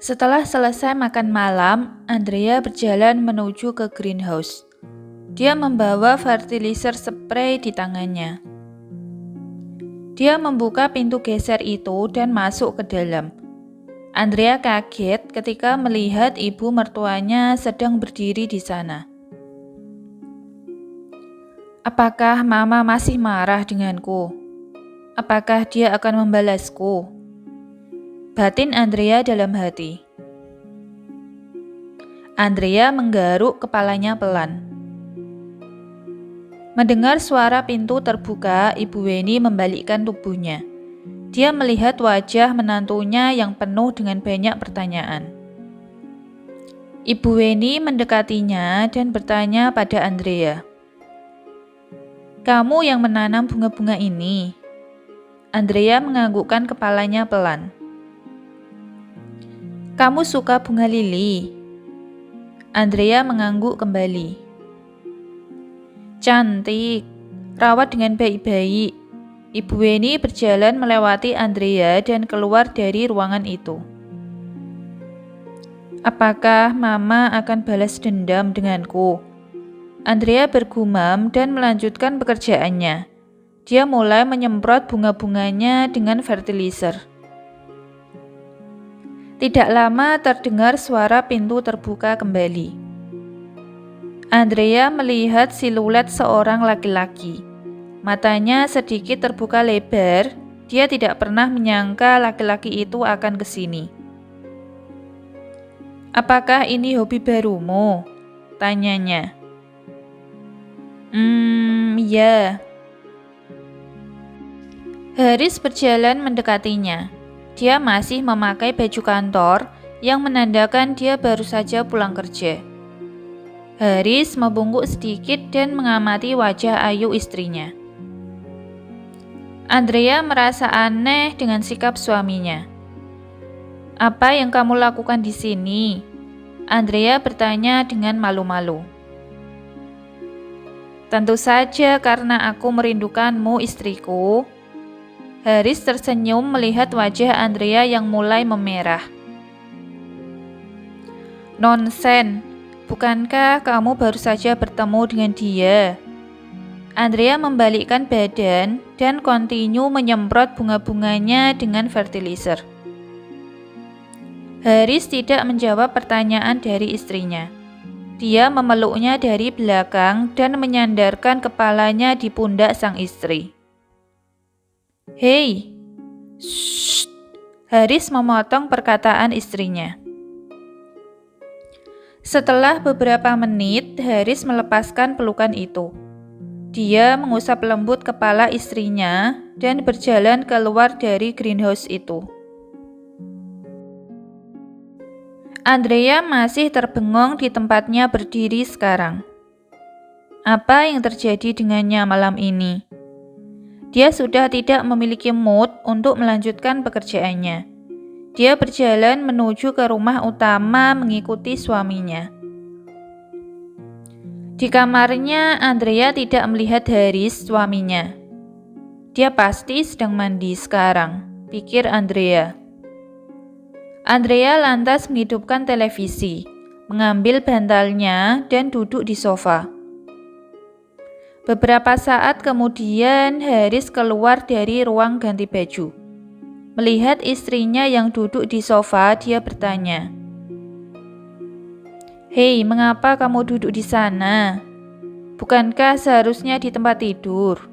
Setelah selesai makan malam, Andrea berjalan menuju ke greenhouse. Dia membawa fertilizer spray di tangannya. Dia membuka pintu geser itu dan masuk ke dalam. Andrea kaget ketika melihat ibu mertuanya sedang berdiri di sana. Apakah Mama masih marah denganku? Apakah dia akan membalasku? Batin Andrea dalam hati. Andrea menggaruk kepalanya pelan. Mendengar suara pintu terbuka, Ibu Weni membalikkan tubuhnya. Dia melihat wajah menantunya yang penuh dengan banyak pertanyaan. Ibu Weni mendekatinya dan bertanya pada Andrea. "Kamu yang menanam bunga-bunga ini?" Andrea menganggukkan kepalanya pelan. "Kamu suka bunga lili?" Andrea mengangguk kembali. "Cantik, rawat dengan baik-baik." Ibu Weni berjalan melewati Andrea dan keluar dari ruangan itu. "Apakah Mama akan balas dendam denganku?" Andrea bergumam dan melanjutkan pekerjaannya. Dia mulai menyemprot bunga-bunganya dengan fertilizer. Tidak lama terdengar suara pintu terbuka kembali. Andrea melihat siluet seorang laki-laki. Matanya sedikit terbuka lebar. Dia tidak pernah menyangka laki-laki itu akan ke sini. "Apakah ini hobi barumu?" tanyanya. Ya." Haris berjalan mendekatinya. Dia masih memakai baju kantor yang menandakan dia baru saja pulang kerja. Haris membungkuk sedikit dan mengamati wajah ayu istrinya. Andrea merasa aneh dengan sikap suaminya. "Apa yang kamu lakukan di sini?" Andrea bertanya dengan malu-malu. "Tentu saja karena aku merindukanmu, istriku." Haris tersenyum melihat wajah Andrea yang mulai memerah. "Nonsen, bukankah kamu baru saja bertemu dengan dia?" Andrea membalikkan badan dan kontinu menyemprot bunga-bunganya dengan fertilizer. Haris tidak menjawab pertanyaan dari istrinya. Dia memeluknya dari belakang dan menyandarkan kepalanya di pundak sang istri. "Hei, shh!" Haris memotong perkataan istrinya. Setelah beberapa menit, Haris melepaskan pelukan itu. Dia mengusap lembut kepala istrinya dan berjalan keluar dari greenhouse itu. Andrea masih terbengong di tempatnya berdiri sekarang. Apa yang terjadi dengannya malam ini? Dia sudah tidak memiliki mood untuk melanjutkan pekerjaannya. Dia berjalan menuju ke rumah utama mengikuti suaminya. Di kamarnya, Andrea tidak melihat Haris, suaminya. Dia pasti sedang mandi sekarang, pikir Andrea. Andrea lantas menghidupkan televisi, mengambil bantalnya dan duduk di sofa. Beberapa saat kemudian, Haris keluar dari ruang ganti baju. Melihat istrinya yang duduk di sofa, dia bertanya, "Hei, mengapa kamu duduk di sana? Bukankah seharusnya di tempat tidur?"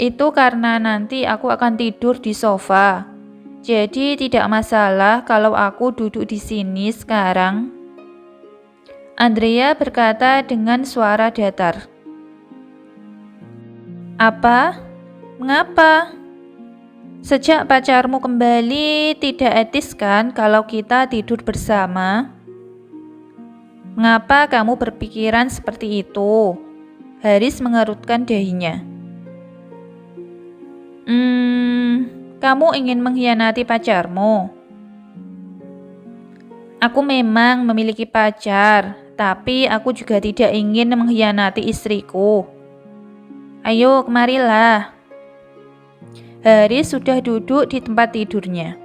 Itu karena nanti aku akan tidur di sofa. Jadi tidak masalah kalau aku duduk di sini sekarang." Andrea berkata dengan suara datar. "Apa? Mengapa? Sejak pacarmu kembali, tidak etis kan kalau kita tidur bersama?" "Mengapa kamu berpikiran seperti itu?" Haris mengerutkan dahinya. Kamu ingin mengkhianati pacarmu?" "Aku memang memiliki pacar, tapi aku juga tidak ingin mengkhianati istriku. Ayo, kemarilah." Haris sudah duduk di tempat tidurnya.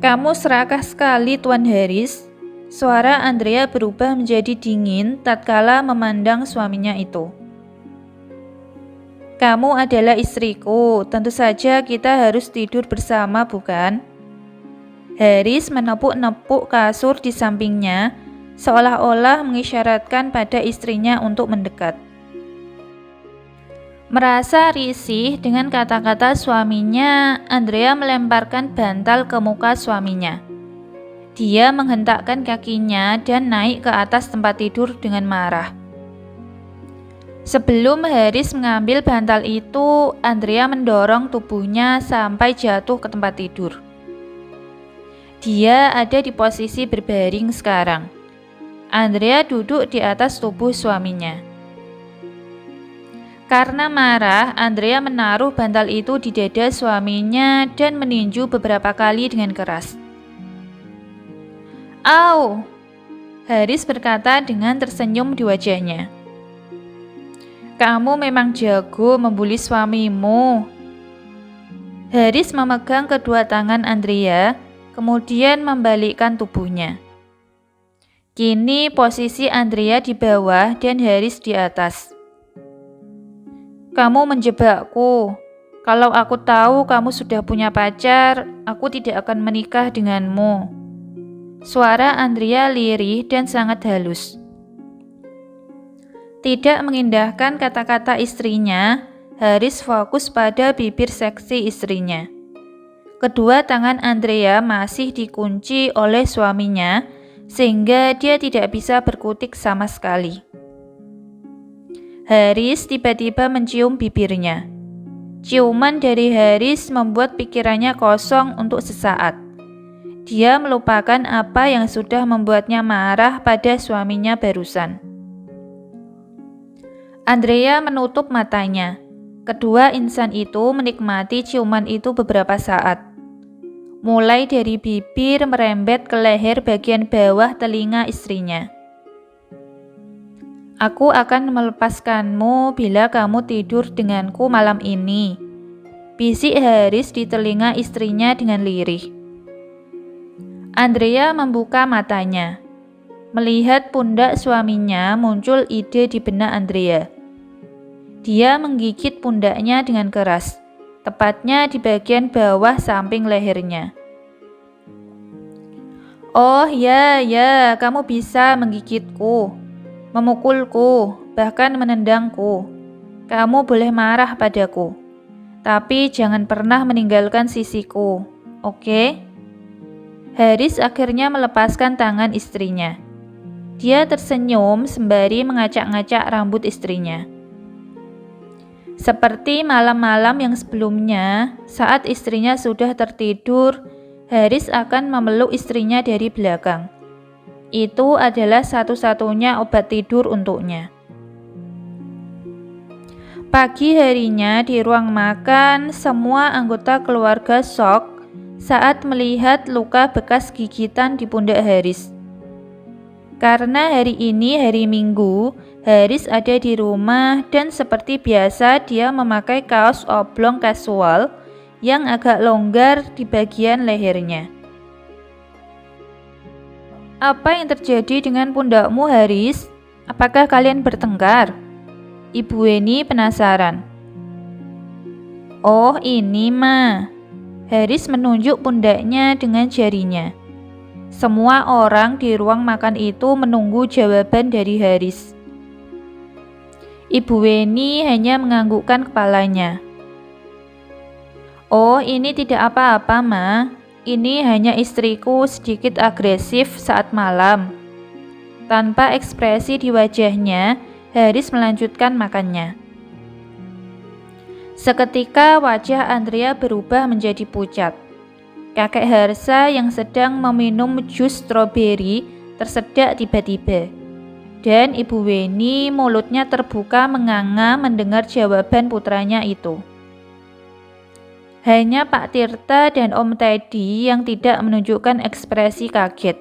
Kamu serakah sekali, Tuan Haris. Suara Andrea berubah menjadi dingin tatkala memandang suaminya itu. Kamu adalah istriku, tentu saja kita harus tidur bersama, bukan? Haris menepuk-nepuk kasur di sampingnya, seolah-olah mengisyaratkan pada istrinya untuk mendekat. Merasa risih dengan kata-kata suaminya, Andrea melemparkan bantal ke muka suaminya. Dia menghentakkan kakinya dan naik ke atas tempat tidur dengan marah. Sebelum Haris mengambil bantal itu, Andrea mendorong tubuhnya sampai jatuh ke tempat tidur. Dia ada di posisi berbaring sekarang. Andrea duduk di atas tubuh suaminya. Karena marah, Andrea menaruh bantal itu di dada suaminya dan meninju beberapa kali dengan keras. "Au!" Haris berkata dengan tersenyum di wajahnya. "Kamu memang jago membuli suamimu." Haris memegang kedua tangan Andrea, kemudian membalikkan tubuhnya. Kini posisi Andrea di bawah dan Haris di atas. "Kamu menjebakku. Kalau aku tahu kamu sudah punya pacar, aku tidak akan menikah denganmu." Suara Andrea lirih dan sangat halus. Tidak mengindahkan kata-kata istrinya, Haris fokus pada bibir seksi istrinya. Kedua tangan Andrea masih dikunci oleh suaminya, sehingga dia tidak bisa berkutik sama sekali. Haris tiba-tiba mencium bibirnya. Ciuman dari Haris membuat pikirannya kosong untuk sesaat. Dia melupakan apa yang sudah membuatnya marah pada suaminya barusan. Andrea menutup matanya. Kedua insan itu menikmati ciuman itu beberapa saat. Mulai dari bibir merembet ke leher bagian bawah telinga istrinya. "Aku akan melepaskanmu bila kamu tidur denganku malam ini," bisik Haris di telinga istrinya dengan lirih. Andrea membuka matanya. Melihat pundak suaminya, muncul ide di benak Andrea. Dia menggigit pundaknya dengan keras, tepatnya di bagian bawah samping lehernya. "Oh ya, kamu bisa menggigitku, memukulku, bahkan menendangku. Kamu boleh marah padaku, tapi jangan pernah meninggalkan sisiku, oke?" Haris akhirnya melepaskan tangan istrinya. Dia tersenyum sembari mengacak-ngacak rambut istrinya. Seperti malam-malam yang sebelumnya, saat istrinya sudah tertidur, Haris akan memeluk istrinya dari belakang. Itu adalah satu-satunya obat tidur untuknya. Pagi harinya di ruang makan, semua anggota keluarga shock saat melihat luka bekas gigitan di pundak Haris. Karena hari ini hari Minggu, Haris ada di rumah dan seperti biasa dia memakai kaos oblong kasual yang agak longgar di bagian lehernya. "Apa yang terjadi dengan pundakmu, Haris? Apakah kalian bertengkar?" Ibu Weni penasaran. "Oh, ini mah." Haris menunjuk pundaknya dengan jarinya. Semua orang di ruang makan itu menunggu jawaban dari Haris. Ibu Weni hanya menganggukkan kepalanya. "Oh, ini tidak apa-apa, Ma. Ini hanya istriku sedikit agresif saat malam." Tanpa ekspresi di wajahnya, Haris melanjutkan makannya. Seketika wajah Andrea berubah menjadi pucat. Kakek Harsa yang sedang meminum jus stroberi tersedak tiba-tiba. Dan Ibu Weni mulutnya terbuka menganga mendengar jawaban putranya itu. Hanya Pak Tirta dan Om Teddy yang tidak menunjukkan ekspresi kaget.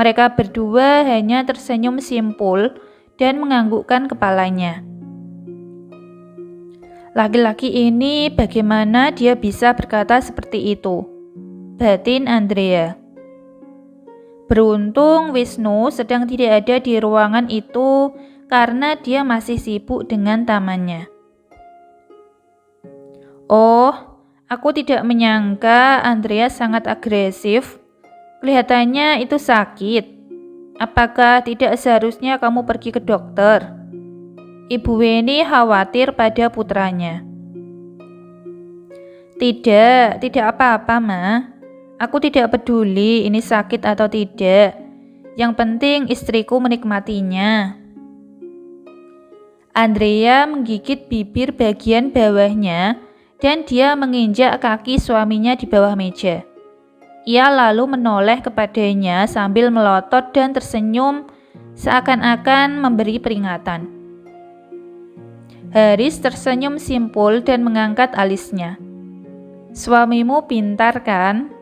Mereka berdua hanya tersenyum simpul dan menganggukkan kepalanya. Laki-laki ini bagaimana dia bisa berkata seperti itu? batin Andrea. Beruntung Wisnu sedang tidak ada di ruangan itu karena dia masih sibuk dengan tamannya. Oh, aku tidak menyangka Andrea sangat agresif. Kelihatannya itu sakit. Apakah tidak seharusnya kamu pergi ke dokter? Ibu Weni khawatir pada putranya. Tidak apa-apa, Ma. Aku tidak peduli ini sakit atau tidak. Yang penting istriku menikmatinya. Andrea menggigit bibir bagian bawahnya dan dia menginjak kaki suaminya di bawah meja. Ia lalu menoleh kepadanya sambil melotot dan tersenyum seakan-akan memberi peringatan. Haris tersenyum simpul dan mengangkat alisnya. Suamimu pintar kan?